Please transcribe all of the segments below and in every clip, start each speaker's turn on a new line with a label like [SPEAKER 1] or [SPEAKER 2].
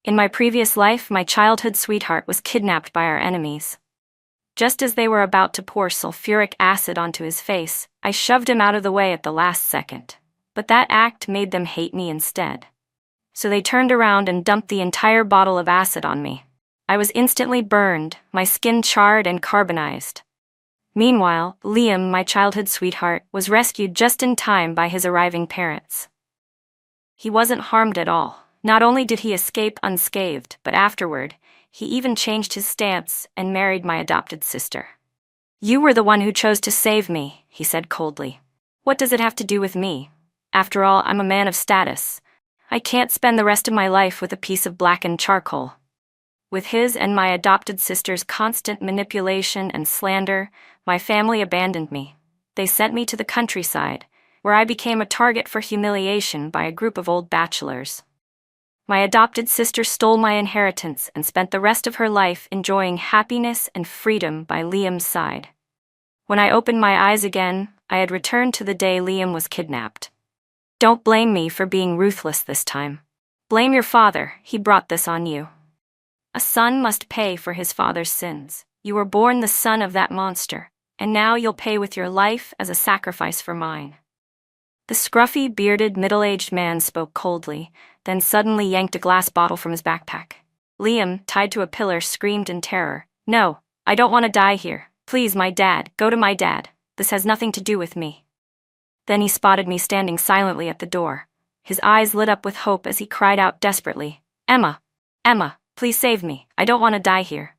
[SPEAKER 1] In my previous life, my childhood sweetheart was kidnapped by our enemies. Just as they were about to pour sulfuric acid onto his face, I shoved him out of the way at the last second. But that act made them hate me instead. So they turned around and dumped the entire bottle of acid on me. I was instantly burned, my skin charred and carbonized. Meanwhile, Liam, my childhood sweetheart, was rescued just in time by his arriving parents. He wasn't harmed at all. Not only did he escape unscathed, but afterward, he even changed his stance and married my adopted sister. "You were the one who chose to save me," he said coldly. "What does it have to do with me? After all, I'm a man of status. I can't spend the rest of my life with a piece of blackened charcoal." With his and my adopted sister's constant manipulation and slander, my family abandoned me. They sent me to the countryside, where I became a target for humiliation by a group of old bachelors. My adopted sister stole my inheritance and spent the rest of her life enjoying happiness and freedom by Liam's side. When I opened my eyes again, I had returned to the day Liam was kidnapped. Don't blame me for being ruthless this time. Blame your father, he brought this on you. A son must pay for his father's sins. You were born the son of that monster, and now you'll pay with your life as a sacrifice for mine. The scruffy, bearded, middle-aged man spoke coldly, then suddenly yanked a glass bottle from his backpack. Liam, tied to a pillar, screamed in terror. "No, I don't want to die here. Please, my dad, go to my dad. This has nothing to do with me." Then he spotted me standing silently at the door. His eyes lit up with hope as he cried out desperately, "Emma! Emma, please save me. I don't want to die here."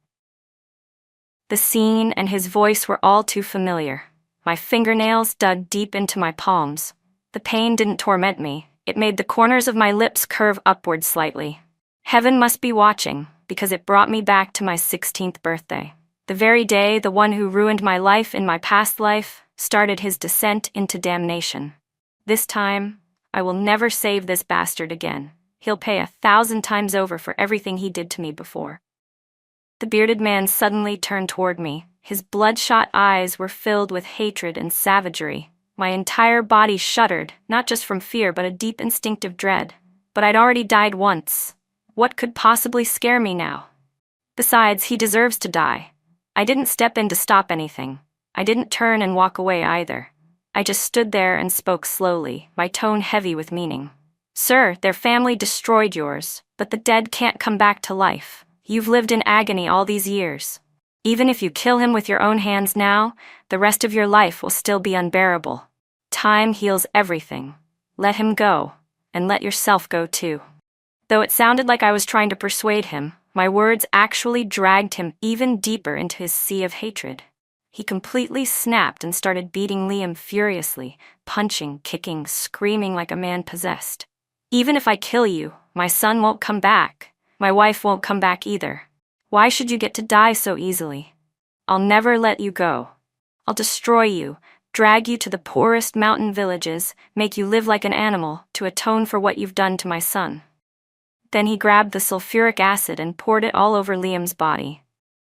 [SPEAKER 1] The scene and his voice were all too familiar. My fingernails dug deep into my palms. The pain didn't torment me. It made the corners of my lips curve upward slightly. Heaven must be watching, because it brought me back to my 16th birthday. The very day the one who ruined my life in my past life started his descent into damnation. This time, I will never save this bastard again. He'll pay 1,000 times over for everything he did to me before. The bearded man suddenly turned toward me. His bloodshot eyes were filled with hatred and savagery. My entire body shuddered, not just from fear but a deep instinctive dread. But I'd already died once. What could possibly scare me now? Besides, he deserves to die. I didn't step in to stop anything. I didn't turn and walk away either. I just stood there and spoke slowly, my tone heavy with meaning. "Sir, their family destroyed yours, but the dead can't come back to life. You've lived in agony all these years. Even if you kill him with your own hands now, the rest of your life will still be unbearable. Time heals everything. Let him go, and let yourself go too." Though it sounded like I was trying to persuade him, my words actually dragged him even deeper into his sea of hatred. He completely snapped and started beating Liam furiously, punching, kicking, screaming like a man possessed. "Even if I kill you, my son won't come back. My wife won't come back either. Why should you get to die so easily? I'll never let you go. I'll destroy you, drag you to the poorest mountain villages, make you live like an animal to atone for what you've done to my son." Then he grabbed the sulfuric acid and poured it all over Liam's body.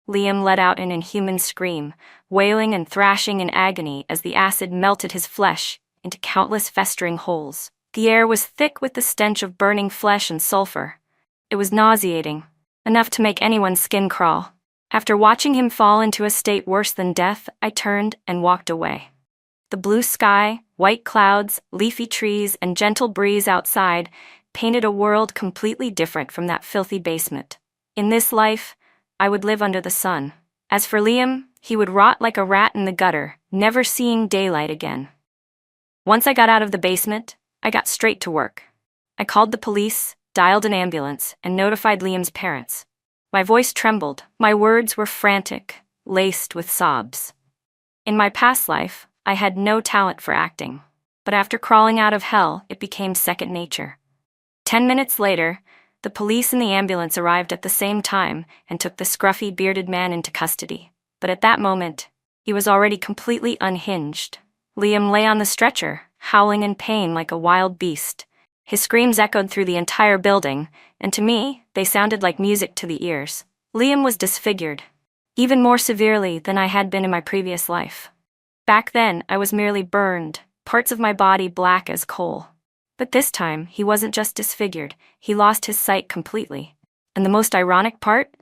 [SPEAKER 1] Liam let out an inhuman scream, wailing and thrashing in agony as the acid melted his flesh into countless festering holes. The air was thick with the stench of burning flesh and sulfur. It was nauseating, enough to make anyone's skin crawl. After watching him fall into a state worse than death, I turned and walked away. The blue sky, white clouds, leafy trees, and gentle breeze outside painted a world completely different from that filthy basement. In this life, I would live under the sun. As for Liam, he would rot like a rat in the gutter, never seeing daylight again. Once I got out of the basement, I got straight to work. I called the police, dialed an ambulance, and notified Liam's parents. My voice trembled, my words were frantic, laced with sobs. In my past life, I had no talent for acting, but after crawling out of hell, it became second nature. 10 minutes later, the police and the ambulance arrived at the same time and took the scruffy, bearded man into custody. But at that moment, he was already completely unhinged. Liam lay on the stretcher, howling in pain like a wild beast. His screams echoed through the entire building, and to me, they sounded like music to the ears. Liam was disfigured, even more severely than I had been in my previous life. Back then, I was merely burned, parts of my body black as coal. But this time, he wasn't just disfigured, he lost his sight completely. And the most ironic part?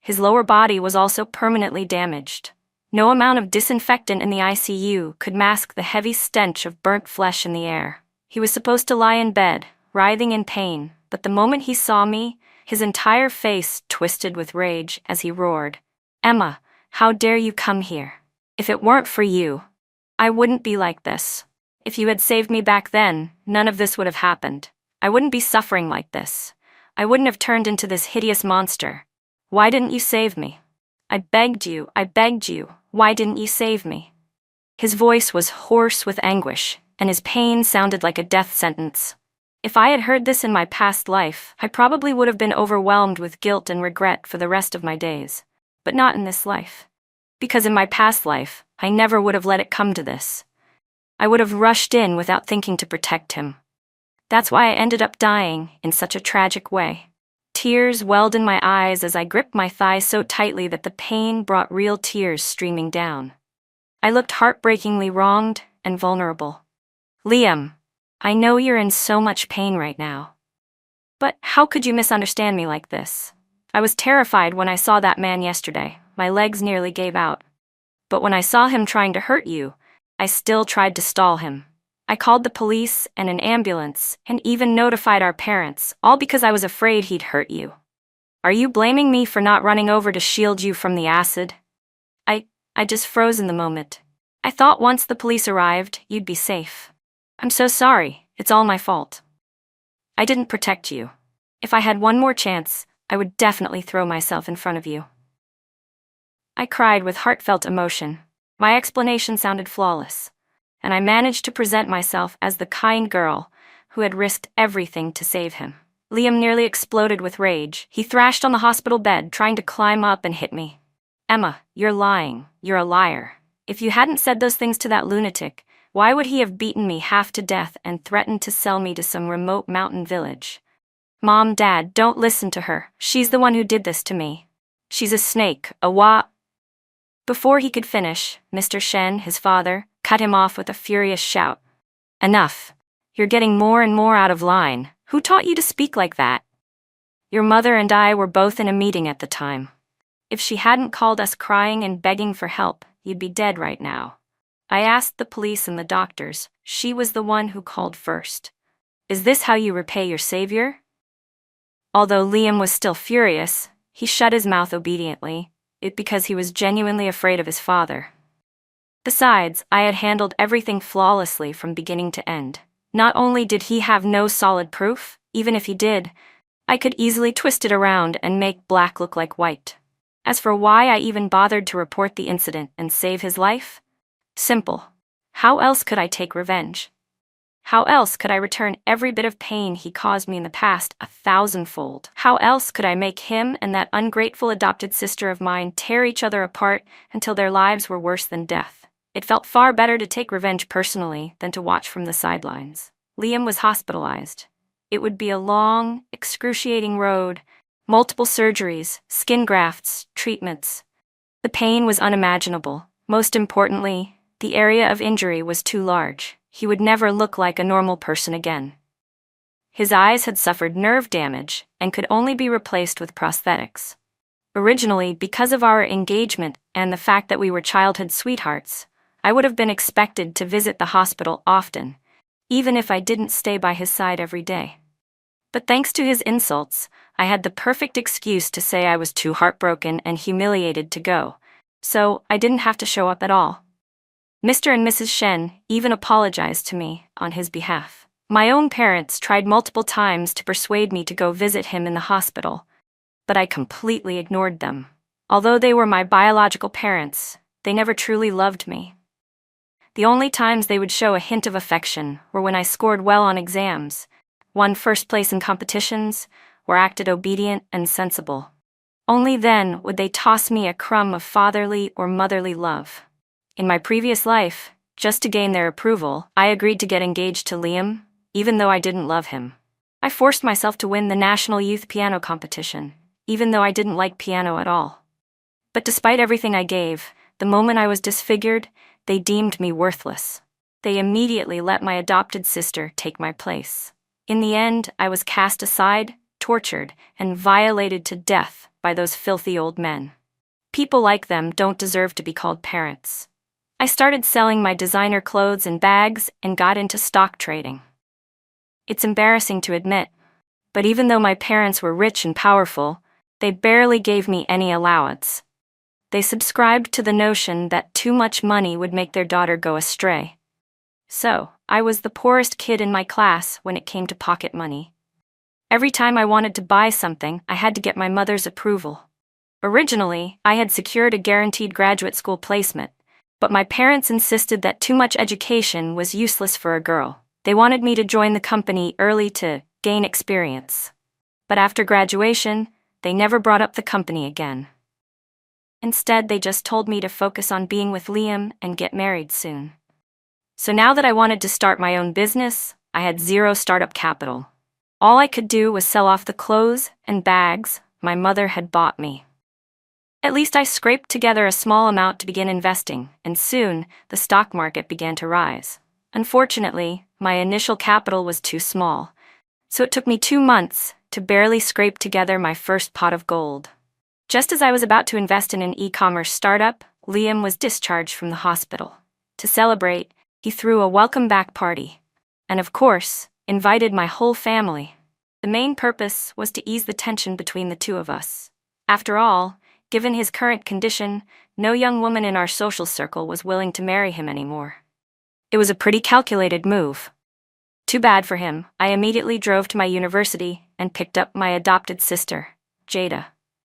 [SPEAKER 1] His lower body was also permanently damaged. No amount of disinfectant in the ICU could mask the heavy stench of burnt flesh in the air. He was supposed to lie in bed, writhing in pain, but the moment he saw me, his entire face twisted with rage as he roared, "Emma, how dare you come here? If it weren't for you, I wouldn't be like this. If you had saved me back then, none of this would have happened. I wouldn't be suffering like this. I wouldn't have turned into this hideous monster. Why didn't you save me? I begged you, why didn't you save me?" His voice was hoarse with anguish, and his pain sounded like a death sentence. If I had heard this in my past life, I probably would have been overwhelmed with guilt and regret for the rest of my days. But not in this life. Because in my past life, I never would have let it come to this. I would have rushed in without thinking to protect him. That's why I ended up dying in such a tragic way. Tears welled in my eyes as I gripped my thighs so tightly that the pain brought real tears streaming down. I looked heartbreakingly wronged and vulnerable. "Liam, I know you're in so much pain right now. But how could you misunderstand me like this? I was terrified when I saw that man yesterday. My legs nearly gave out. But when I saw him trying to hurt you, I still tried to stall him. I called the police and an ambulance and even notified our parents, all because I was afraid he'd hurt you. Are you blaming me for not running over to shield you from the acid?" I just froze in the moment. I thought once the police arrived, you'd be safe. "I'm so sorry, it's all my fault. I didn't protect you. If I had one more chance, I would definitely throw myself in front of you." I cried with heartfelt emotion. My explanation sounded flawless, and I managed to present myself as the kind girl who had risked everything to save him. Liam nearly exploded with rage. He thrashed on the hospital bed, trying to climb up and hit me. "Emma, you're lying. You're a liar. If you hadn't said those things to that lunatic, why would he have beaten me half to death and threatened to sell me to some remote mountain village? Mom, Dad, don't listen to her. She's the one who did this to me. She's a snake, a wa—" Before he could finish, Mr. Shen, his father, cut him off with a furious shout. "Enough. You're getting more and more out of line. Who taught you to speak like that? Your mother and I were both in a meeting at the time. If she hadn't called us crying and begging for help, you'd be dead right now. I asked the police and the doctors. She was the one who called first. Is this how you repay your savior?" Although Liam was still furious, he shut his mouth obediently, because he was genuinely afraid of his father. Besides, I had handled everything flawlessly from beginning to end. Not only did he have no solid proof, even if he did, I could easily twist it around and make black look like white. As for why I even bothered to report the incident and save his life? Simple. How else could I take revenge? How else could I return every bit of pain he caused me in the past 1,000-fold? How else could I make him and that ungrateful adopted sister of mine tear each other apart until their lives were worse than death? It felt far better to take revenge personally than to watch from the sidelines. Liam was hospitalized. It would be a long, excruciating road, multiple surgeries, skin grafts, treatments. The pain was unimaginable. Most importantly, the area of injury was too large. He would never look like a normal person again. His eyes had suffered nerve damage and could only be replaced with prosthetics. Originally, because of our engagement and the fact that we were childhood sweethearts, I would have been expected to visit the hospital often, even if I didn't stay by his side every day. But thanks to his insults, I had the perfect excuse to say I was too heartbroken and humiliated to go, so I didn't have to show up at all. Mr. and Mrs. Shen even apologized to me on his behalf. My own parents tried multiple times to persuade me to go visit him in the hospital, but I completely ignored them. Although they were my biological parents, they never truly loved me. The only times they would show a hint of affection were when I scored well on exams, won first place in competitions, or acted obedient and sensible. Only then would they toss me a crumb of fatherly or motherly love. In my previous life, just to gain their approval, I agreed to get engaged to Liam, even though I didn't love him. I forced myself to win the National Youth Piano Competition, even though I didn't like piano at all. But despite everything I gave, the moment I was disfigured, they deemed me worthless. They immediately let my adopted sister take my place. In the end, I was cast aside, tortured and violated to death by those filthy old men. People like them don't deserve to be called parents. I started selling my designer clothes and bags and got into stock trading. It's embarrassing to admit, but even though my parents were rich and powerful, they barely gave me any allowance. They subscribed to the notion that too much money would make their daughter go astray. So, I was the poorest kid in my class when it came to pocket money. Every time I wanted to buy something, I had to get my mother's approval. Originally, I had secured a guaranteed graduate school placement, but my parents insisted that too much education was useless for a girl. They wanted me to join the company early to gain experience. But after graduation, they never brought up the company again. Instead, they just told me to focus on being with Liam and get married soon. So now that I wanted to start my own business, I had zero startup capital. All I could do was sell off the clothes and bags my mother had bought me. At least I scraped together a small amount to begin investing, and soon the stock market began to rise. Unfortunately, my initial capital was too small, so it took me 2 months to barely scrape together my first pot of gold. Just as I was about to invest in an e-commerce startup, Liam was discharged from the hospital. To celebrate, he threw a welcome back party, and of course, invited my whole family. The main purpose was to ease the tension between the two of us. After all, given his current condition, no young woman in our social circle was willing to marry him anymore. It was a pretty calculated move. Too bad for him, I immediately drove to my university and picked up my adopted sister, Jada.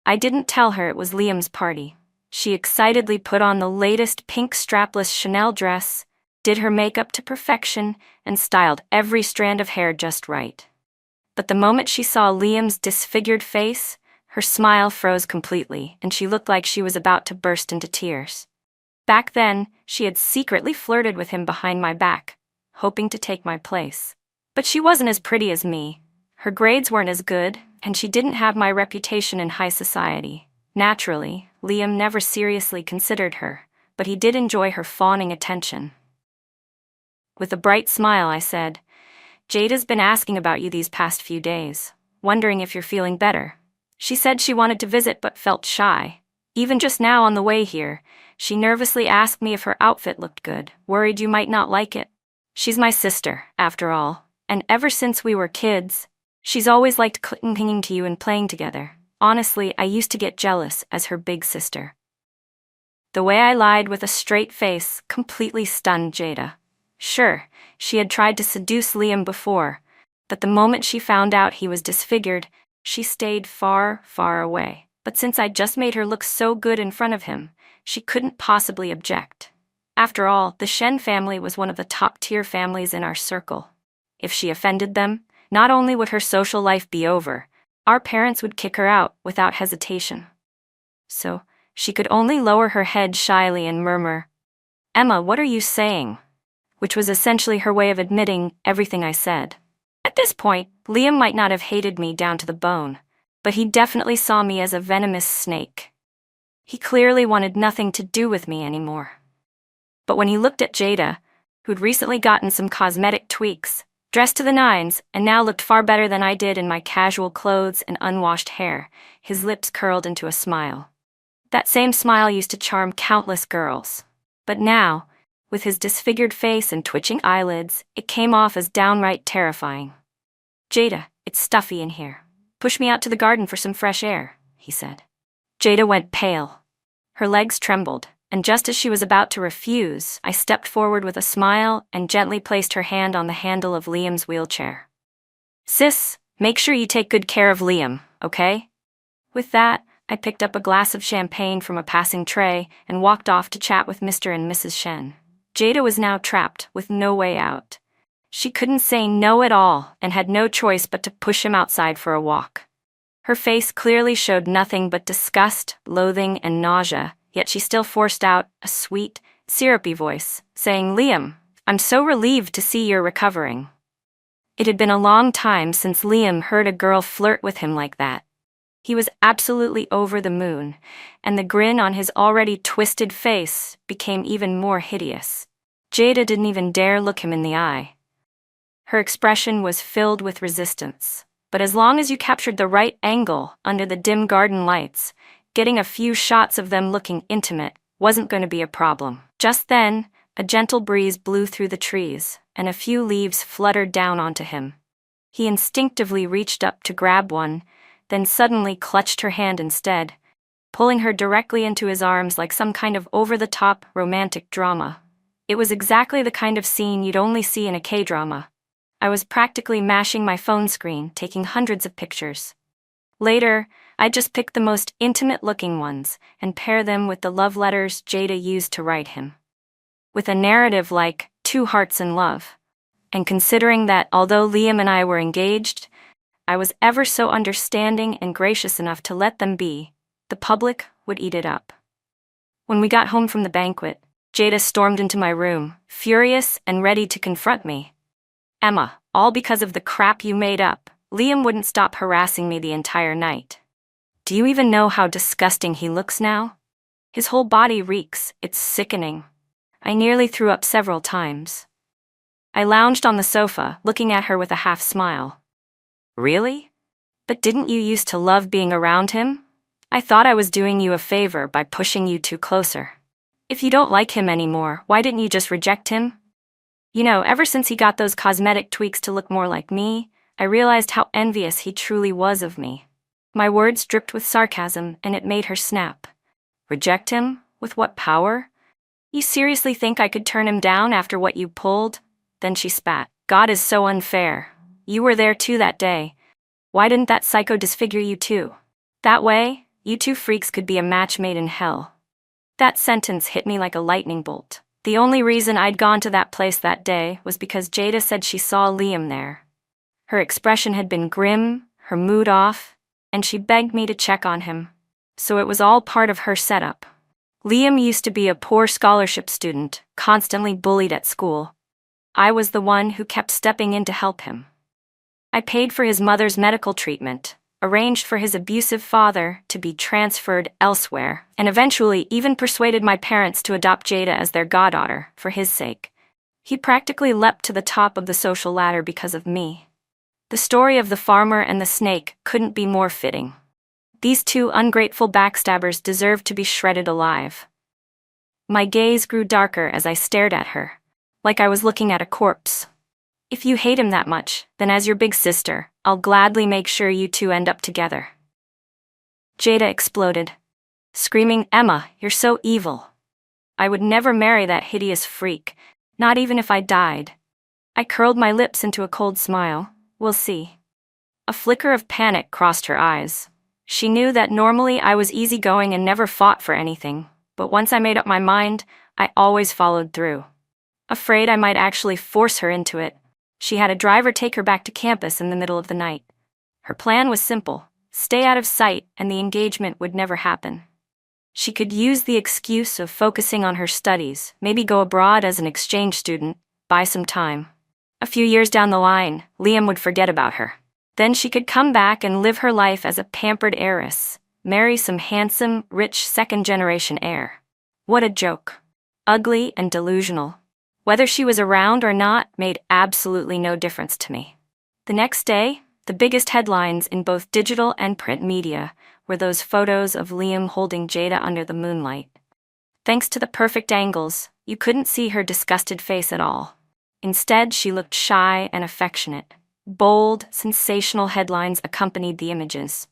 [SPEAKER 1] I didn't tell her it was Liam's party. She excitedly put on the latest pink strapless Chanel dress, did her makeup to perfection, and styled every strand of hair just right. But the moment she saw Liam's disfigured face, her smile froze completely, and she looked like she was about to burst into tears. Back then, she had secretly flirted with him behind my back, hoping to take my place. But she wasn't as pretty as me. Her grades weren't as good, and she didn't have my reputation in high society. Naturally, Liam never seriously considered her, but he did enjoy her fawning attention. With a bright smile, I said, "Jada's been asking about you these past few days, wondering if you're feeling better. She said she wanted to visit but felt shy. Even just now on the way here, she nervously asked me if her outfit looked good, worried you might not like it. She's my sister, after all, and ever since we were kids, she's always liked clinging to you and playing together. Honestly, I used to get jealous as her big sister." The way I lied with a straight face completely stunned Jada. Sure, she had tried to seduce Liam before, but the moment she found out he was disfigured, she stayed far, far away. But since I'd just made her look so good in front of him, she couldn't possibly object. After all, the Shen family was one of the top-tier families in our circle. If she offended them, not only would her social life be over, our parents would kick her out without hesitation. So, she could only lower her head shyly and murmur, "Emma, what are you saying?" Which was essentially her way of admitting everything I said. At this point, Liam might not have hated me down to the bone, but he definitely saw me as a venomous snake. He clearly wanted nothing to do with me anymore. But when he looked at Jada, who'd recently gotten some cosmetic tweaks, dressed to the nines, and now looked far better than I did in my casual clothes and unwashed hair, his lips curled into a smile. That same smile used to charm countless girls. But now, with his disfigured face and twitching eyelids, it came off as downright terrifying. "Jada, it's stuffy in here. Push me out to the garden for some fresh air," he said. Jada went pale. Her legs trembled, and just as she was about to refuse, I stepped forward with a smile and gently placed her hand on the handle of Liam's wheelchair. "Sis, make sure you take good care of Liam, okay?" With that, I picked up a glass of champagne from a passing tray and walked off to chat with Mr. and Mrs. Shen. Jada was now trapped with no way out. She couldn't say no at all and had no choice but to push him outside for a walk. Her face clearly showed nothing but disgust, loathing, and nausea, yet she still forced out a sweet, syrupy voice, saying, "Liam, I'm so relieved to see you're recovering." It had been a long time since Liam heard a girl flirt with him like that. He was absolutely over the moon, and the grin on his already twisted face became even more hideous. Jada didn't even dare look him in the eye. Her expression was filled with resistance, But as long as you captured the right angle under the dim garden lights, getting a few shots of them looking intimate wasn't going to be a problem. Just then, a gentle breeze blew through the trees, and a few leaves fluttered down onto him. He instinctively reached up to grab one, then suddenly clutched her hand instead, pulling her directly into his arms like some kind of over-the-top romantic drama. It was exactly the kind of scene you'd only see in a K-drama. I was practically mashing my phone screen, taking hundreds of pictures. Later, I'd just pick the most intimate-looking ones and pair them with the love letters Jada used to write him. With a narrative like Two Hearts in Love. And considering that although Liam and I were engaged, I was ever so understanding and gracious enough to let them be, the public would eat it up. When we got home from the banquet, Jada stormed into my room, furious and ready to confront me. "Emma, all because of the crap you made up. Liam wouldn't stop harassing me the entire night. Do you even know how disgusting he looks now? His whole body reeks, it's sickening." I nearly threw up several times. I lounged on the sofa, looking at her with a half smile. "Really? But didn't you used to love being around him? I thought I was doing you a favor by pushing you two closer. If you don't like him anymore, why didn't you just reject him? You know, ever since he got those cosmetic tweaks to look more like me, I realized how envious he truly was of me." My words dripped with sarcasm, and it made her snap. "Reject him? With what power? You seriously think I could turn him down after what you pulled?" Then she spat. "God is so unfair. You were there too that day. Why didn't that psycho disfigure you too? That way, you two freaks could be a match made in hell." That sentence hit me like a lightning bolt. The only reason I'd gone to that place that day was because Jada said she saw Liam there. Her expression had been grim, her mood off, and she begged me to check on him. So it was all part of her setup. Liam used to be a poor scholarship student, constantly bullied at school. I was the one who kept stepping in to help him. I paid for his mother's medical treatment, arranged for his abusive father to be transferred elsewhere, and eventually even persuaded my parents to adopt Jada as their goddaughter, for his sake. He practically leapt to the top of the social ladder because of me. The story of the farmer and the snake couldn't be more fitting. These two ungrateful backstabbers deserved to be shredded alive. My gaze grew darker as I stared at her, like I was looking at a corpse. "If you hate him that much, then as your big sister, I'll gladly make sure you two end up together." Jada exploded, screaming, "Emma, you're so evil. I would never marry that hideous freak, not even if I died." I curled my lips into a cold smile. "We'll see." A flicker of panic crossed her eyes. She knew that normally I was easygoing and never fought for anything, but once I made up my mind, I always followed through. Afraid I might actually force her into it, she had a driver take her back to campus in the middle of the night. Her plan was simple: stay out of sight and the engagement would never happen. She could use the excuse of focusing on her studies, maybe go abroad as an exchange student, buy some time. A few years down the line, Liam would forget about her. Then she could come back and live her life as a pampered heiress, marry some handsome, rich second-generation heir. What a joke. Ugly and delusional. Whether she was around or not made absolutely no difference to me. The next day, the biggest headlines in both digital and print media were those photos of Liam holding Jada under the moonlight. Thanks to the perfect angles, you couldn't see her disgusted face at all. Instead, she looked shy and affectionate. Bold, sensational headlines accompanied the images.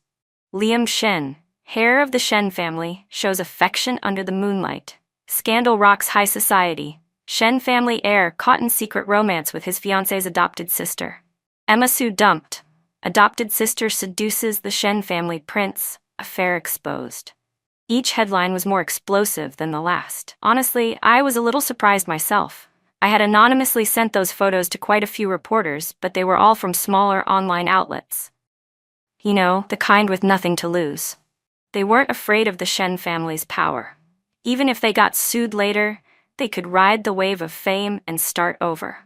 [SPEAKER 1] Liam Shen, heir of the Shen family, shows affection under the moonlight. Scandal rocks high society. Shen family heir caught in secret romance with his fiancée's adopted sister. Emma Sue dumped. Adopted sister seduces the Shen family prince. Affair exposed. Each headline was more explosive than the last. Honestly, I was a little surprised myself. I had anonymously sent those photos to quite a few reporters, but they were all from smaller online outlets. You know, the kind with nothing to lose. They weren't afraid of the Shen family's power. Even if they got sued later, they could ride the wave of fame and start over.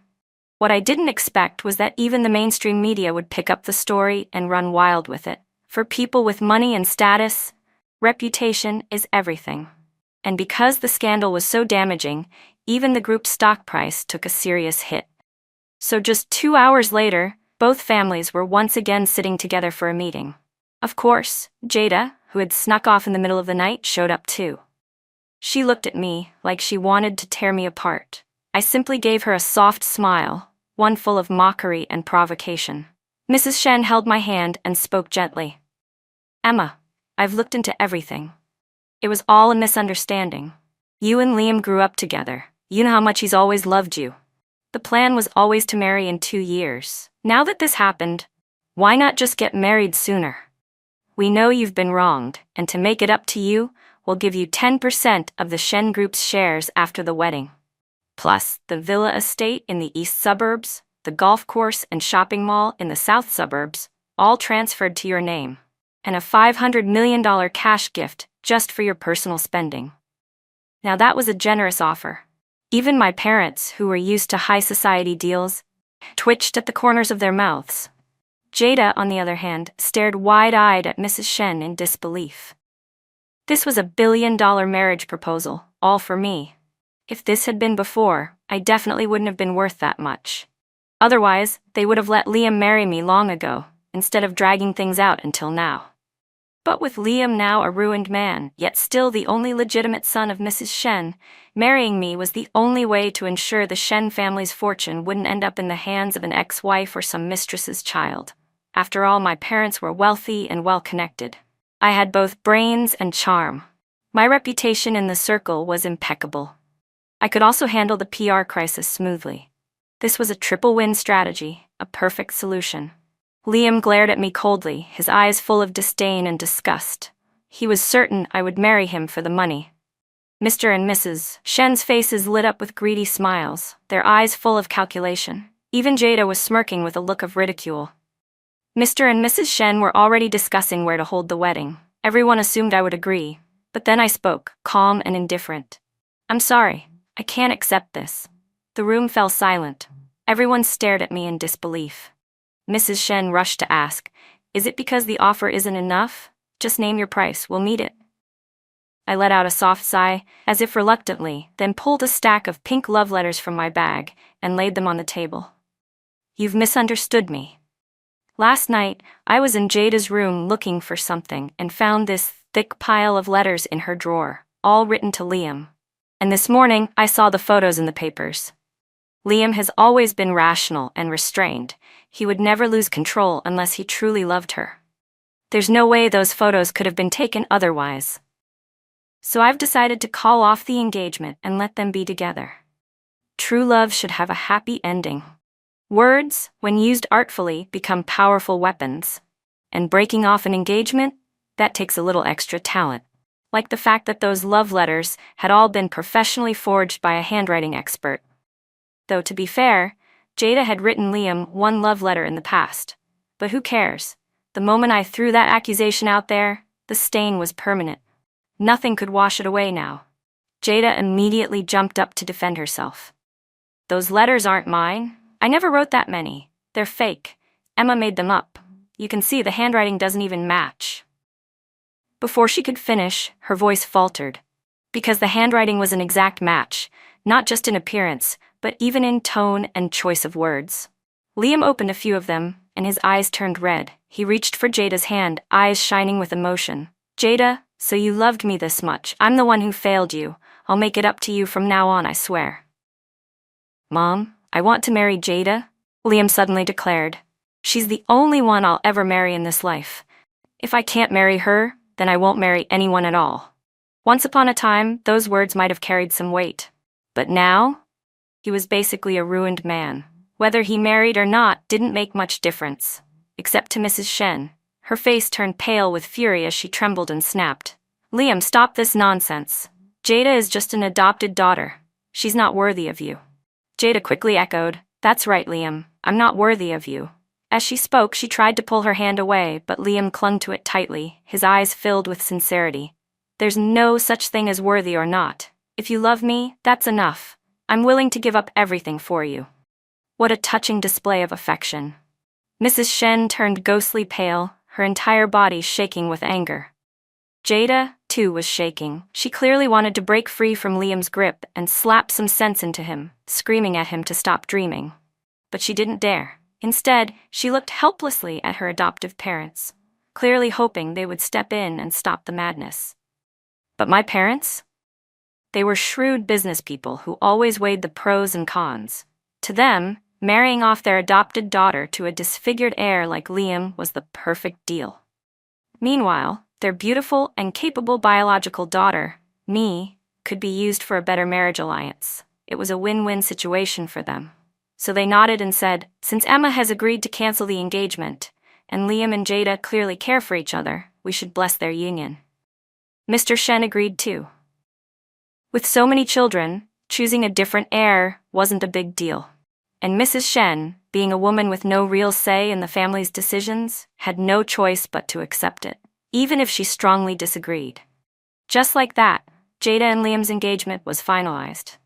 [SPEAKER 1] What I didn't expect was that even the mainstream media would pick up the story and run wild with it. For people with money and status, reputation is everything. And because the scandal was so damaging, even the group's stock price took a serious hit. So just 2 hours later, Both families were once again sitting together for a meeting. Of course, Jada, who had snuck off in the middle of the night, showed up too. She looked at me like she wanted to tear me apart. I simply gave her a soft smile, one full of mockery and provocation. Mrs. Shen held my hand and spoke gently. Emma, I've looked into everything. It was all a misunderstanding. You and Liam grew up together. You know how much he's always loved you. The plan was always to marry in 2 years. Now that this happened, why not just get married sooner? We know you've been wronged, and to make it up to you, we'll give you 10% of the Shen Group's shares after the wedding. Plus, the villa estate in the east suburbs, the golf course and shopping mall in the south suburbs, all transferred to your name. And a $500 million cash gift just for your personal spending. Now that was a generous offer. Even my parents, who were used to high society deals, twitched at the corners of their mouths. Jada, on the other hand, stared wide-eyed at Mrs. Shen in disbelief. This was a billion-dollar marriage proposal, all for me. If this had been before, I definitely wouldn't have been worth that much. Otherwise, they would have let Liam marry me long ago, instead of dragging things out until now. But with Liam now a ruined man, yet still the only legitimate son of Mrs. Shen, marrying me was the only way to ensure the Shen family's fortune wouldn't end up in the hands of an ex-wife or some mistress's child. After all, my parents were wealthy and well-connected. I had both brains and charm. My reputation in the circle was impeccable. I could also handle the PR crisis smoothly. This was a triple-win strategy, a perfect solution. Liam glared at me coldly, his eyes full of disdain and disgust. He was certain I would marry him for the money. Mr. and Mrs. Shen's faces lit up with greedy smiles, their eyes full of calculation. Even Jada was smirking with a look of ridicule. Mr. and Mrs. Shen were already discussing where to hold the wedding. Everyone assumed I would agree, but then I spoke, calm and indifferent. I'm sorry, I can't accept this. The room fell silent. Everyone stared at me in disbelief. Mrs. Shen rushed to ask, is it because the offer isn't enough? Just name your price, we'll meet it. I let out a soft sigh, as if reluctantly, then pulled a stack of pink love letters from my bag and laid them on the table. You've misunderstood me. Last night, I was in Jada's room looking for something and found this thick pile of letters in her drawer, all written to Liam. And this morning, I saw the photos in the papers. Liam has always been rational and restrained. He would never lose control unless he truly loved her. There's no way those photos could have been taken otherwise. So I've decided to call off the engagement and let them be together. True love should have a happy ending. Words, when used artfully, become powerful weapons. And breaking off an engagement, that takes a little extra talent. Like the fact that those love letters had all been professionally forged by a handwriting expert. Though to be fair, Jada had written Liam one love letter in the past. But who cares? The moment I threw that accusation out there, the stain was permanent. Nothing could wash it away now. Jada immediately jumped up to defend herself. Those letters aren't mine. I never wrote that many. They're fake. Emma made them up. You can see the handwriting doesn't even match. Before she could finish, her voice faltered. Because the handwriting was an exact match, not just in appearance, but even in tone and choice of words. Liam opened a few of them, and his eyes turned red. He reached for Jada's hand, eyes shining with emotion. Jada, so you loved me this much. I'm the one who failed you. I'll make it up to you from now on, I swear. Mom, I want to marry Jada, Liam suddenly declared. She's the only one I'll ever marry in this life. If I can't marry her, then I won't marry anyone at all. Once upon a time, those words might have carried some weight. But now? He was basically a ruined man. Whether he married or not didn't make much difference. Except to Mrs. Shen. Her face turned pale with fury as she trembled and snapped. Liam, stop this nonsense. Jada is just an adopted daughter. She's not worthy of you. Jada quickly echoed, That's right, Liam. I'm not worthy of you. As she spoke, she tried to pull her hand away, but Liam clung to it tightly, his eyes filled with sincerity. There's no such thing as worthy or not. If you love me, that's enough. I'm willing to give up everything for you. What a touching display of affection. Mrs. Shen turned ghostly pale, her entire body shaking with anger. Jada, too, was shaking. She clearly wanted to break free from Liam's grip and slap some sense into him, screaming at him to stop dreaming. But she didn't dare. Instead, she looked helplessly at her adoptive parents, clearly hoping they would step in and stop the madness. But my parents? They were shrewd business people who always weighed the pros and cons. To them, marrying off their adopted daughter to a disfigured heir like Liam was the perfect deal. Meanwhile, their beautiful and capable biological daughter, me, could be used for a better marriage alliance. It was a win-win situation for them. So they nodded and said, "Since Emma has agreed to cancel the engagement, and Liam and Jada clearly care for each other, we should bless their union." Mr. Shen agreed too. With so many children, choosing a different heir wasn't a big deal. And Mrs. Shen, being a woman with no real say in the family's decisions, had no choice but to accept it, even if she strongly disagreed. Just like that, Jada and Liam's engagement was finalized.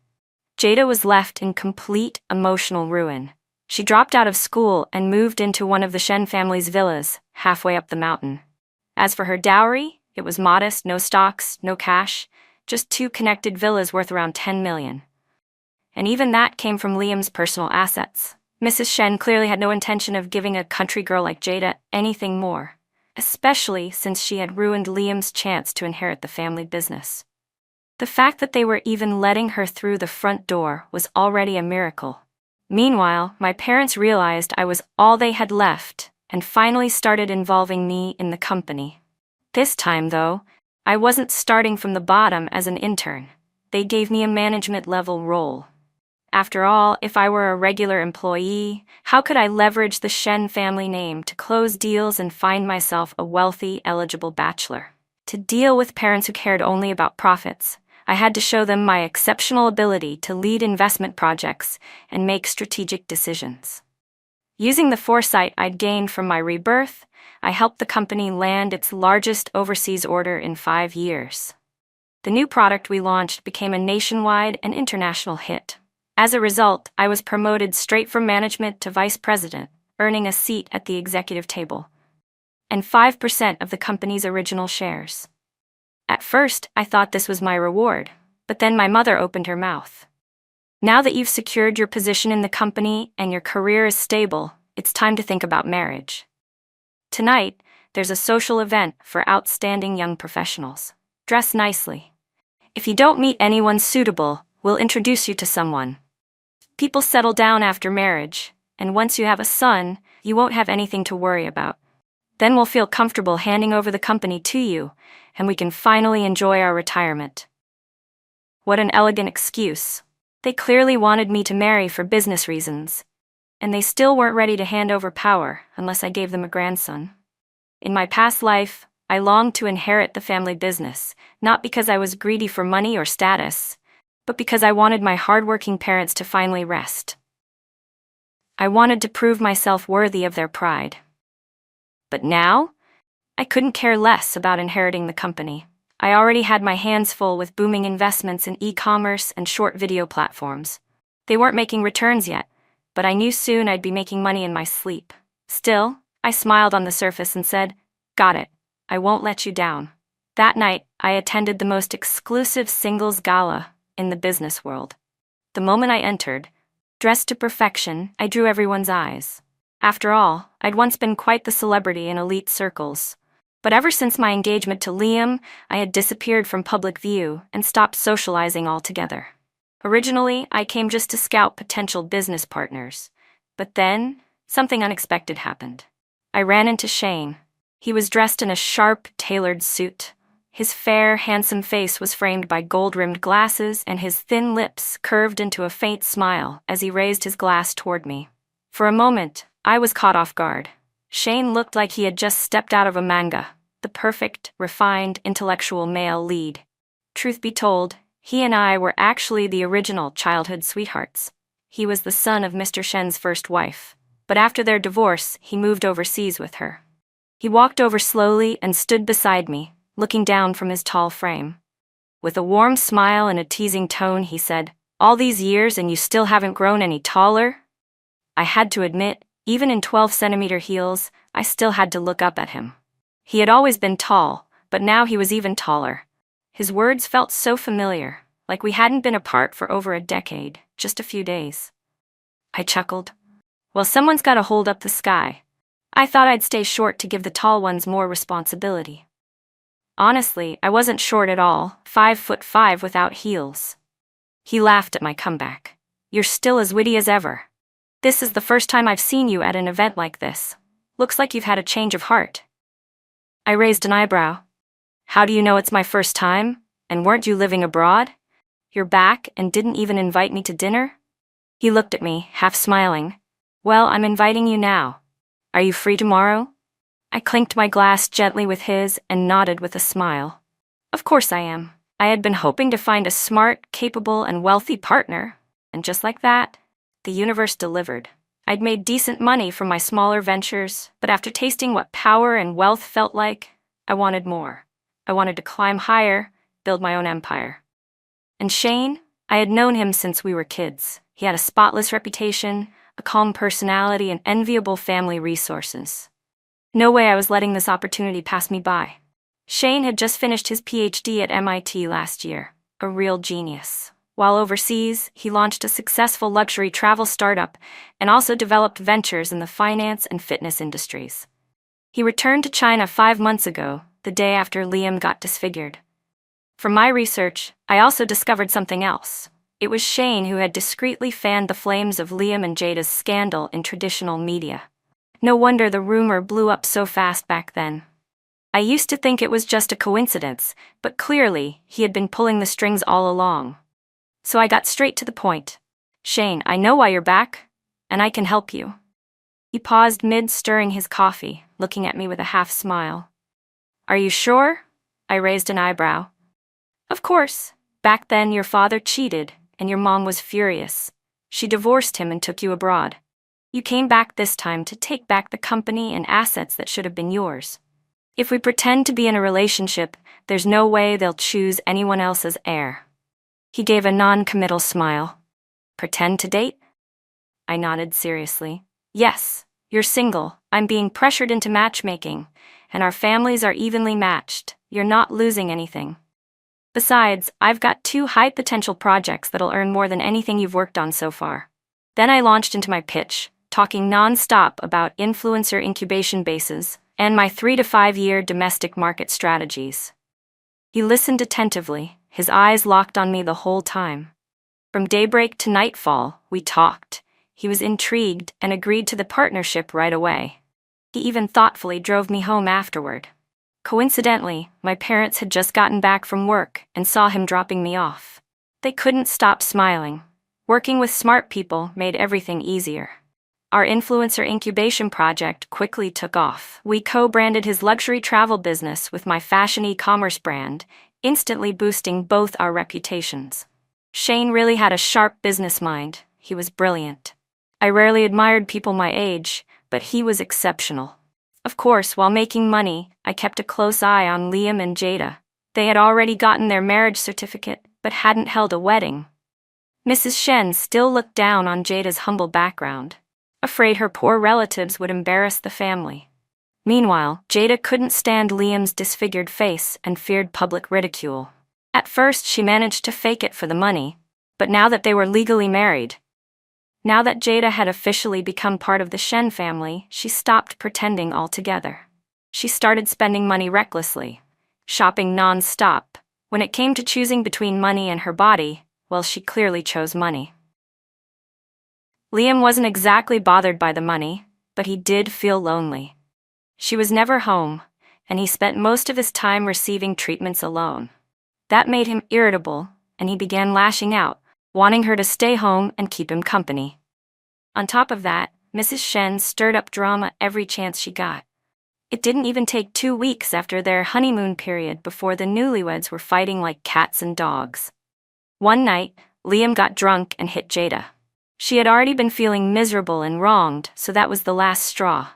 [SPEAKER 1] Jada was left in complete emotional ruin. She dropped out of school and moved into one of the Shen family's villas, halfway up the mountain. As for her dowry, it was modest, no stocks, no cash, just 2 connected villas worth around 10 million. And even that came from Liam's personal assets. Mrs. Shen clearly had no intention of giving a country girl like Jada anything more, especially since she had ruined Liam's chance to inherit the family business. The fact that they were even letting her through the front door was already a miracle. Meanwhile, my parents realized I was all they had left and finally started involving me in the company. This time, though, I wasn't starting from the bottom as an intern. They gave me a management-level role. After all, if I were a regular employee, how could I leverage the Shen family name to close deals and find myself a wealthy, eligible bachelor? To deal with parents who cared only about profits, I had to show them my exceptional ability to lead investment projects and make strategic decisions. Using the foresight I'd gained from my rebirth, I helped the company land its largest overseas order in 5 years. The new product we launched became a nationwide and international hit. As a result, I was promoted straight from management to vice president, earning a seat at the executive table, and 5% of the company's original shares. At first, I thought this was my reward, but then my mother opened her mouth. "Now that you've secured your position in the company and your career is stable, it's time to think about marriage. Tonight, there's a social event for outstanding young professionals. Dress nicely. If you don't meet anyone suitable, we'll introduce you to someone. People settle down after marriage, and once you have a son, you won't have anything to worry about. Then we'll feel comfortable handing over the company to you, and we can finally enjoy our retirement." What an elegant excuse. They clearly wanted me to marry for business reasons, and they still weren't ready to hand over power unless I gave them a grandson. In my past life, I longed to inherit the family business, not because I was greedy for money or status, but because I wanted my hardworking parents to finally rest. I wanted to prove myself worthy of their pride. But now, I couldn't care less about inheriting the company. I already had my hands full with booming investments in e-commerce and short video platforms. They weren't making returns yet, but I knew soon I'd be making money in my sleep. Still, I smiled on the surface and said, "Got it. I won't let you down." That night, I attended the most exclusive singles gala in the business world. The moment I entered, dressed to perfection, I drew everyone's eyes. After all, I'd once been quite the celebrity in elite circles. But ever since my engagement to Liam, I had disappeared from public view and stopped socializing altogether. Originally, I came just to scout potential business partners. But then, something unexpected happened. I ran into Shane. He was dressed in a sharp, tailored suit. His fair, handsome face was framed by gold-rimmed glasses, and his thin lips curved into a faint smile as he raised his glass toward me. For a moment, I was caught off guard. Shane looked like he had just stepped out of a manga, the perfect, refined, intellectual male lead. Truth be told, he and I were actually the original childhood sweethearts. He was the son of Mr. Shen's first wife, but after their divorce, he moved overseas with her. He walked over slowly and stood beside me, looking down from his tall frame. With a warm smile and a teasing tone, he said, "All these years and you still haven't grown any taller?" I had to admit, even in 12-centimeter heels, I still had to look up at him. He had always been tall, but now he was even taller. His words felt so familiar, like we hadn't been apart for over a decade, just a few days. I chuckled. Well, someone's gotta hold up the sky. I thought I'd stay short to give the tall ones more responsibility. Honestly, I wasn't short at all, 5'5" without heels. He laughed at my comeback. You're still as witty as ever. This is the first time I've seen you at an event like this. Looks like you've had a change of heart. I raised an eyebrow. How do you know it's my first time? And weren't you living abroad? You're back and didn't even invite me to dinner? He looked at me, half smiling. Well, I'm inviting you now. Are you free tomorrow? I clinked my glass gently with his and nodded with a smile. Of course I am. I had been hoping to find a smart, capable, and wealthy partner, and just like that, the universe delivered. I'd made decent money from my smaller ventures, but after tasting what power and wealth felt like, I wanted more. I wanted to climb higher, build my own empire. And Shane? I had known him since we were kids. He had a spotless reputation, a calm personality, and enviable family resources. No way I was letting this opportunity pass me by. Shane had just finished his PhD at MIT last year, a real genius. While overseas, he launched a successful luxury travel startup and also developed ventures in the finance and fitness industries. He returned to China 5 months ago, the day after Liam got disfigured. From my research, I also discovered something else. It was Shane who had discreetly fanned the flames of Liam and Jada's scandal in traditional media. No wonder the rumor blew up so fast back then. I used to think it was just a coincidence, but clearly, he had been pulling the strings all along. So I got straight to the point. Shane, I know why you're back, and I can help you. He paused mid-stirring his coffee, looking at me with a half smile. Are you sure? I raised an eyebrow. Of course. Back then your father cheated, and your mom was furious. She divorced him and took you abroad. You came back this time to take back the company and assets that should have been yours. If we pretend to be in a relationship, there's no way they'll choose anyone else as heir. He gave a non-committal smile. Pretend to date? I nodded seriously. Yes, you're single, I'm being pressured into matchmaking, and our families are evenly matched. You're not losing anything. Besides, I've got 2 high-potential projects that'll earn more than anything you've worked on so far. Then I launched into my pitch, talking non-stop about influencer incubation bases and my 3 to 5 year domestic market strategies. He listened attentively, his eyes locked on me the whole time. From daybreak to nightfall, we talked. He was intrigued and agreed to the partnership right away. He even thoughtfully drove me home afterward. Coincidentally, my parents had just gotten back from work and saw him dropping me off. They couldn't stop smiling. Working with smart people made everything easier. Our influencer incubation project quickly took off. We co-branded his luxury travel business with my fashion e-commerce brand, instantly boosting both our reputations. Shane really had a sharp business mind. He was brilliant. I rarely admired people my age, but he was exceptional. Of course, while making money, I kept a close eye on Liam and Jada. They had already gotten their marriage certificate, but hadn't held a wedding. Mrs. Shen still looked down on Jada's humble background, afraid her poor relatives would embarrass the family. Meanwhile, Jada couldn't stand Liam's disfigured face and feared public ridicule. At first, she managed to fake it for the money, but now that they were legally married, now that Jada had officially become part of the Shen family, she stopped pretending altogether. She started spending money recklessly, shopping non-stop. When it came to choosing between money and her body, well, she clearly chose money. Liam wasn't exactly bothered by the money, but he did feel lonely. She was never home, and he spent most of his time receiving treatments alone. That made him irritable, and he began lashing out, wanting her to stay home and keep him company. On top of that, Mrs. Shen stirred up drama every chance she got. It didn't even take 2 weeks after their honeymoon period before the newlyweds were fighting like cats and dogs. One night, Liam got drunk and hit Jada. She had already been feeling miserable and wronged, so that was the last straw.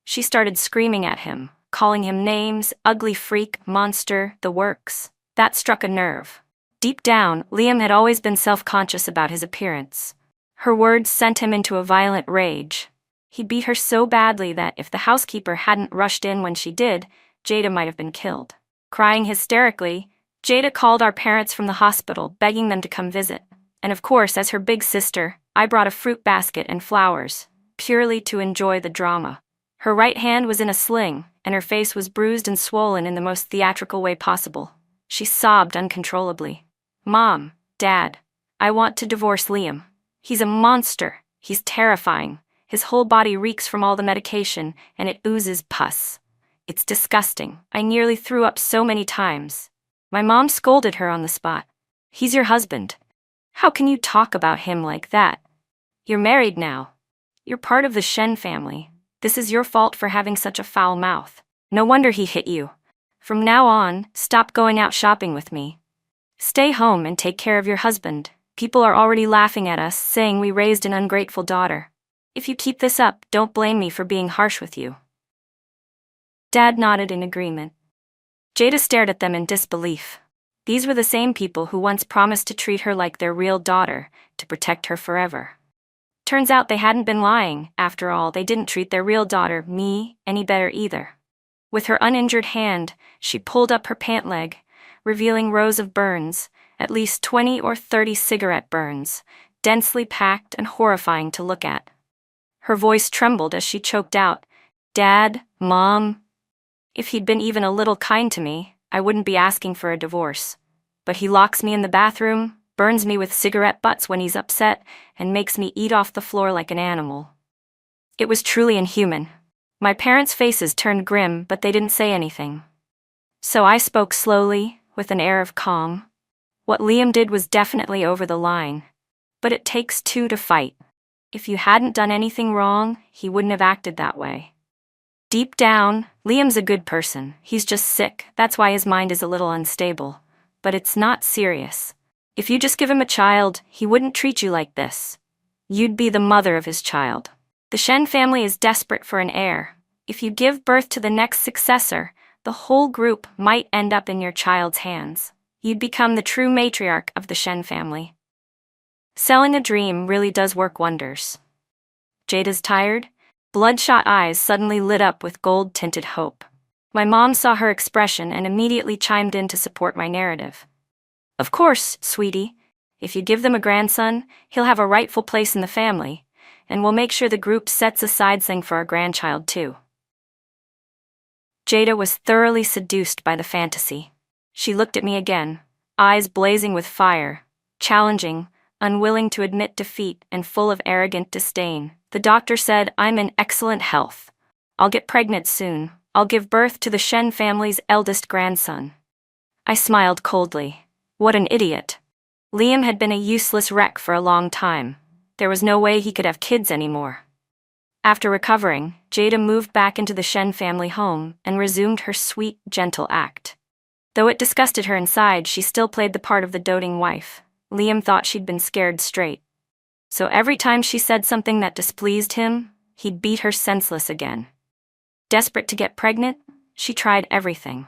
[SPEAKER 1] She started screaming at him, calling him names, ugly freak, monster, the works. That struck a nerve. Deep down, Liam had always been self-conscious about his appearance. Her words sent him into a violent rage. He beat her so badly that if the housekeeper hadn't rushed in when she did, Jada might have been killed. Crying hysterically, Jada called our parents from the hospital, begging them to come visit. And of course, as her big sister, I brought a fruit basket and flowers. purely to enjoy the drama. Her right hand was in a sling, and her face was bruised and swollen in the most theatrical way possible. She sobbed uncontrollably. "Mom, Dad, I want to divorce Liam. He's a monster. He's terrifying. His whole body reeks from all the medication, and it oozes pus. It's disgusting. I nearly threw up so many times." My mom scolded her on the spot. "He's your husband. How can you talk about him like that? You're married now. You're part of the Shen family. This is your fault for having such a foul mouth. No wonder he hit you. From now on, stop going out shopping with me. Stay home and take care of your husband. People are already laughing at us, saying we raised an ungrateful daughter. If you keep this up, don't blame me for being harsh with you." Dad nodded in agreement. Jada stared at them in disbelief. These were the same people who once promised to treat her like their real daughter, to protect her forever. Turns out they hadn't been lying. After all, they didn't treat their real daughter, me, any better either. With her uninjured hand, she pulled up her pant leg, revealing rows of burns, at least 20 or 30 cigarette burns, densely packed and horrifying to look at. Her voice trembled as she choked out, "Dad, Mom. If he'd been even a little kind to me, I wouldn't be asking for a divorce. But he locks me in the bathroom, burns me with cigarette butts when he's upset, and makes me eat off the floor like an animal." It was truly inhuman. My parents' faces turned grim, but they didn't say anything. So I spoke slowly, with an air of calm. "What Liam did was definitely over the line. But it takes two to fight. If you hadn't done anything wrong, he wouldn't have acted that way. Deep down, Liam's a good person. He's just sick. That's why his mind is a little unstable. But it's not serious. If you just give him a child, he wouldn't treat you like this. You'd be the mother of his child. The Shen family is desperate for an heir. If you give birth to the next successor, the whole group might end up in your child's hands. You'd become the true matriarch of the Shen family. Selling a dream really does work wonders." Jada's tired, bloodshot eyes suddenly lit up with gold-tinted hope. My mom saw her expression and immediately chimed in to support my narrative. "Of course, sweetie. If you give them a grandson, he'll have a rightful place in the family, and we'll make sure the group sets aside something for our grandchild too." Jada was thoroughly seduced by the fantasy. She looked at me again, eyes blazing with fire, challenging, unwilling to admit defeat, and full of arrogant disdain. "The doctor said I'm in excellent health. I'll get pregnant soon. I'll give birth to the Shen family's eldest grandson." I smiled coldly. What an idiot. Liam had been a useless wreck for a long time. There was no way he could have kids anymore. After recovering, Jada moved back into the Shen family home and resumed her sweet, gentle act. Though it disgusted her inside, she still played the part of the doting wife. Liam thought she'd been scared straight. So every time she said something that displeased him, he'd beat her senseless again. Desperate to get pregnant, she tried everything.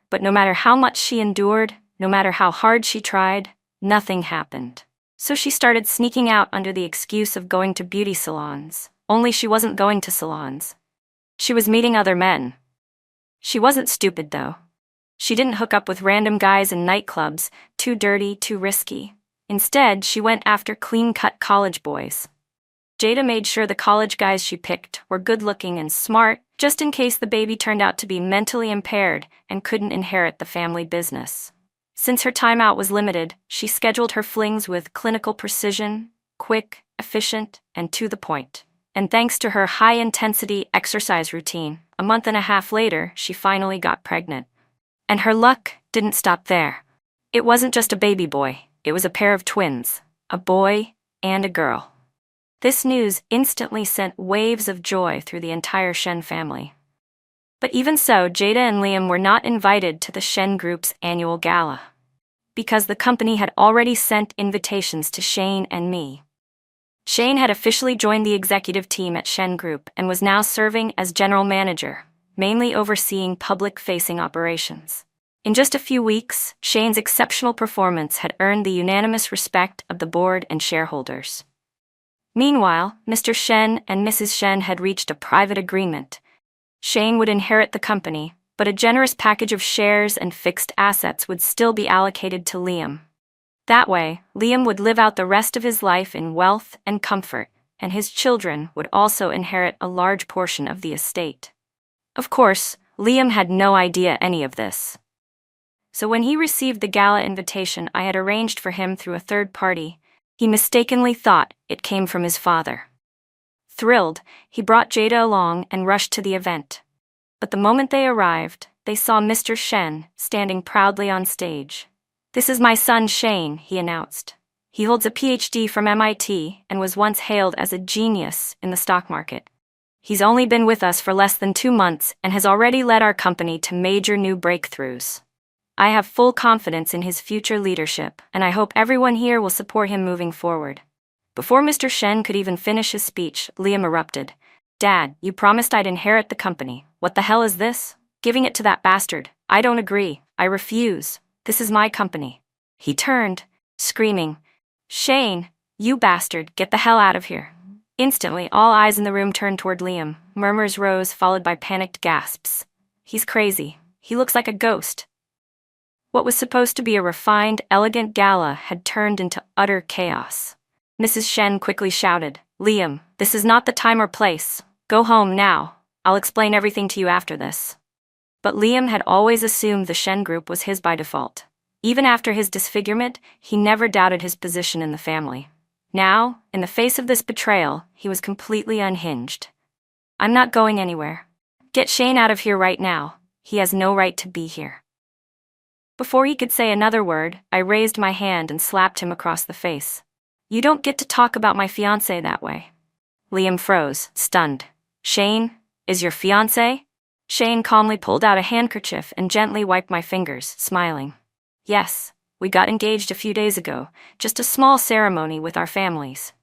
[SPEAKER 1] But no matter how much she endured, no matter how hard she tried, nothing happened. So she started sneaking out under the excuse of going to beauty salons. Only she wasn't going to salons. She was meeting other men. She wasn't stupid, though. She didn't hook up with random guys in nightclubs, too dirty, too risky. Instead, she went after clean-cut college boys. Jada made sure the college guys she picked were good-looking and smart, just in case the baby turned out to be mentally impaired and couldn't inherit the family business. Since her time out was limited, she scheduled her flings with clinical precision, quick, efficient, and to the point. And thanks to her high-intensity exercise routine, a month and a half later, she finally got pregnant. And her luck didn't stop there. It wasn't just a baby boy, it was a pair of twins, a boy and a girl. This news instantly sent waves of joy through the entire Shen family. But even so, Jada and Liam were not invited to the Shen Group's annual gala, because the company had already sent invitations to Shane and me. Shane had officially joined the executive team at Shen Group and was now serving as general manager, mainly overseeing public-facing operations. In just a few weeks, Shane's exceptional performance had earned the unanimous respect of the board and shareholders. Meanwhile, Mr. Shen and Mrs. Shen had reached a private agreement. Shane would inherit the company, but a generous package of shares and fixed assets would still be allocated to Liam. That way, Liam would live out the rest of his life in wealth and comfort, and his children would also inherit a large portion of the estate. Of course, Liam had no idea any of this. So when he received the gala invitation I had arranged for him through a third party, he mistakenly thought it came from his father. Thrilled, he brought Jada along and rushed to the event. But the moment they arrived, they saw Mr. Shen standing proudly on stage. "This is my son Shane," he announced. "He holds a PhD from MIT and was once hailed as a genius in the stock market. He's only been with us for less than 2 months and has already led our company to major new breakthroughs. I have full confidence in his future leadership, and I hope everyone here will support him moving forward." Before Mr. Shen could even finish his speech, Liam erupted. "Dad, you promised I'd inherit the company. What the hell is this? Giving it to that bastard. I don't agree. I refuse. This is my company." He turned, screaming, "Shane, you bastard, get the hell out of here." Instantly, all eyes in the room turned toward Liam. Murmurs rose, followed by panicked gasps. "He's crazy. He looks like a ghost." What was supposed to be a refined, elegant gala had turned into utter chaos. Mrs. Shen quickly shouted, "Liam, this is not the time or place. Go home now. I'll explain everything to you after this." But Liam had always assumed the Shen group was his by default. Even after his disfigurement, he never doubted his position in the family. Now, in the face of this betrayal, he was completely unhinged. "I'm not going anywhere. Get Shane out of here right now. He has no right to be here." Before he could say another word, I raised my hand and slapped him across the face. "You don't get to talk about my fiancé that way." Liam froze, stunned. "Shane is your fiancé?" Shane calmly pulled out a handkerchief and gently wiped my fingers, smiling. "Yes, we got engaged a few days ago, just a small ceremony with our families."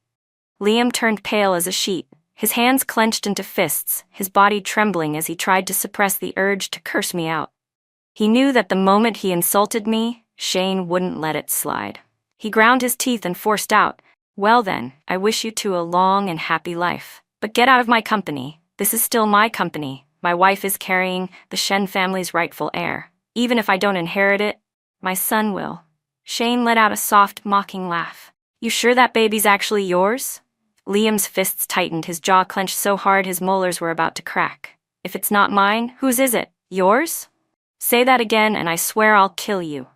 [SPEAKER 1] Liam turned pale as a sheet, his hands clenched into fists, his body trembling as he tried to suppress the urge to curse me out. He knew that the moment he insulted me, Shane wouldn't let it slide. He ground his teeth and forced out, "Well then, I wish you two a long and happy life. But get out of my company. This is still my company. My wife is carrying the Shen family's rightful heir. Even if I don't inherit it, my son will." Shane let out a soft, mocking laugh. "You sure that baby's actually yours?" Liam's fists tightened, his jaw clenched so hard his molars were about to crack. "If it's not mine, whose is it? Yours? Say that again and I swear I'll kill you."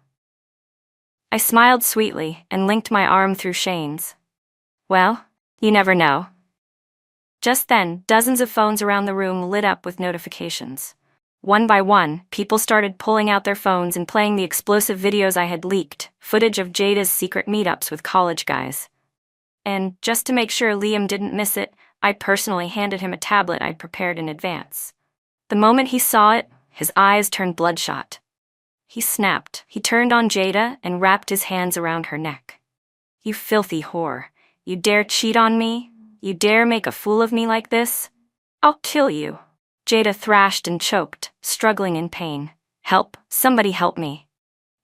[SPEAKER 1] I smiled sweetly and linked my arm through Shane's. "Well, you never know." Just then, dozens of phones around the room lit up with notifications. One by one, people started pulling out their phones and playing the explosive videos I had leaked, footage of Jada's secret meetups with college guys. And, just to make sure Liam didn't miss it, I personally handed him a tablet I'd prepared in advance. The moment he saw it, his eyes turned bloodshot. He snapped. He turned on Jada and wrapped his hands around her neck. "You filthy whore. You dare cheat on me? You dare make a fool of me like this? I'll kill you." Jada thrashed and choked, struggling in pain. "Help, somebody help me."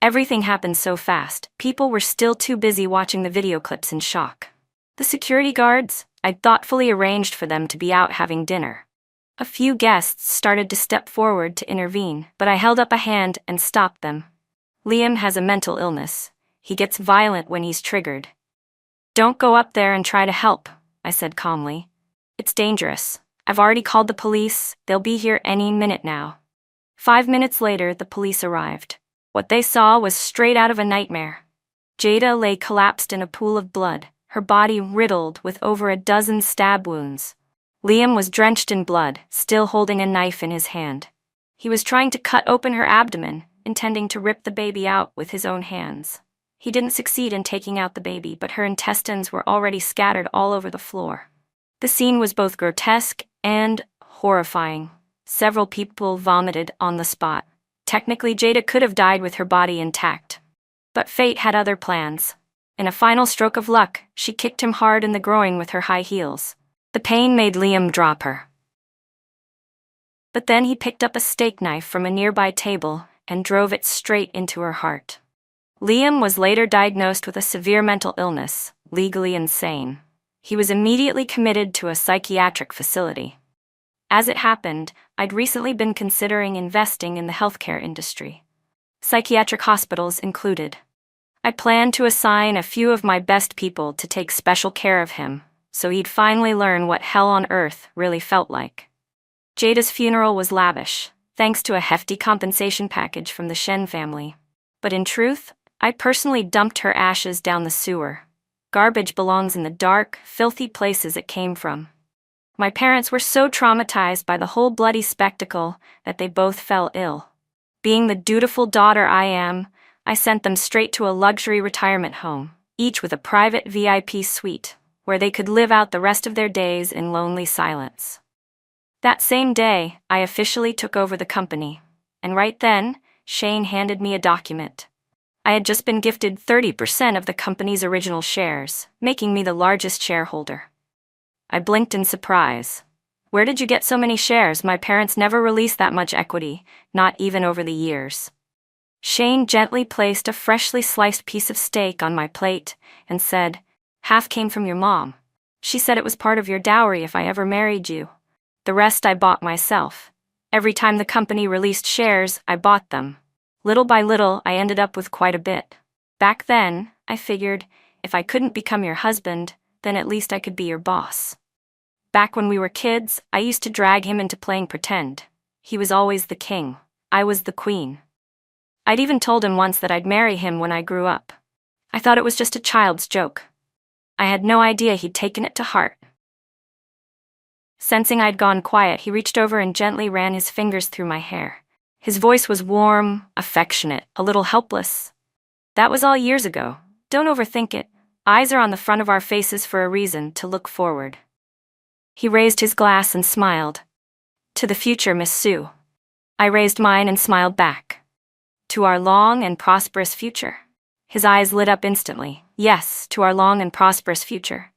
[SPEAKER 1] Everything happened so fast, people were still too busy watching the video clips in shock. The security guards, I'd thoughtfully arranged for them to be out having dinner. A few guests started to step forward to intervene, but I held up a hand and stopped them. "Liam has a mental illness. He gets violent when he's triggered. Don't go up there and try to help," I said calmly. "It's dangerous. I've already called the police. They'll be here any minute now." 5 minutes later, the police arrived. What they saw was straight out of a nightmare. Jada lay collapsed in a pool of blood, her body riddled with over a dozen stab wounds. Liam was drenched in blood, still holding a knife in his hand. He was trying to cut open her abdomen, intending to rip the baby out with his own hands. He didn't succeed in taking out the baby, but her intestines were already scattered all over the floor. The scene was both grotesque and horrifying. Several people vomited on the spot. Technically, Jada could have died with her body intact. But fate had other plans. In a final stroke of luck, she kicked him hard in the groin with her high heels. The pain made Liam drop her. But then he picked up a steak knife from a nearby table and drove it straight into her heart. Liam was later diagnosed with a severe mental illness, legally insane. He was immediately committed to a psychiatric facility. As it happened, I'd recently been considering investing in the healthcare industry. Psychiatric hospitals included. I planned to assign a few of my best people to take special care of him, so he'd finally learn what hell on earth really felt like. Jada's funeral was lavish, thanks to a hefty compensation package from the Shen family. But in truth, I personally dumped her ashes down the sewer. Garbage belongs in the dark, filthy places it came from. My parents were so traumatized by the whole bloody spectacle that they both fell ill. Being the dutiful daughter I am, I sent them straight to a luxury retirement home, each with a private VIP suite, where they could live out the rest of their days in lonely silence. That same day, I officially took over the company, and right then, Shane handed me a document. I had just been gifted 30% of the company's original shares, making me the largest shareholder. I blinked in surprise. Where did you get so many shares? My parents never released that much equity, not even over the years. Shane gently placed a freshly sliced piece of steak on my plate and said, "Half came from your mom. She said it was part of your dowry if I ever married you. The rest I bought myself. Every time the company released shares, I bought them. Little by little, I ended up with quite a bit. Back then, I figured, if I couldn't become your husband, then at least I could be your boss. Back when we were kids, I used to drag him into playing pretend. He was always the king. I was the queen. I'd even told him once that I'd marry him when I grew up. I thought it was just a child's joke. I had no idea he'd taken it to heart." Sensing I'd gone quiet, he reached over and gently ran his fingers through my hair. His voice was warm, affectionate, a little helpless. "That was all years ago. Don't overthink it. Eyes are on the front of our faces for a reason, to look forward." He raised his glass and smiled. "To the future, Miss Sue." I raised mine and smiled back. "To our long and prosperous future." His eyes lit up instantly. "Yes, to our long and prosperous future."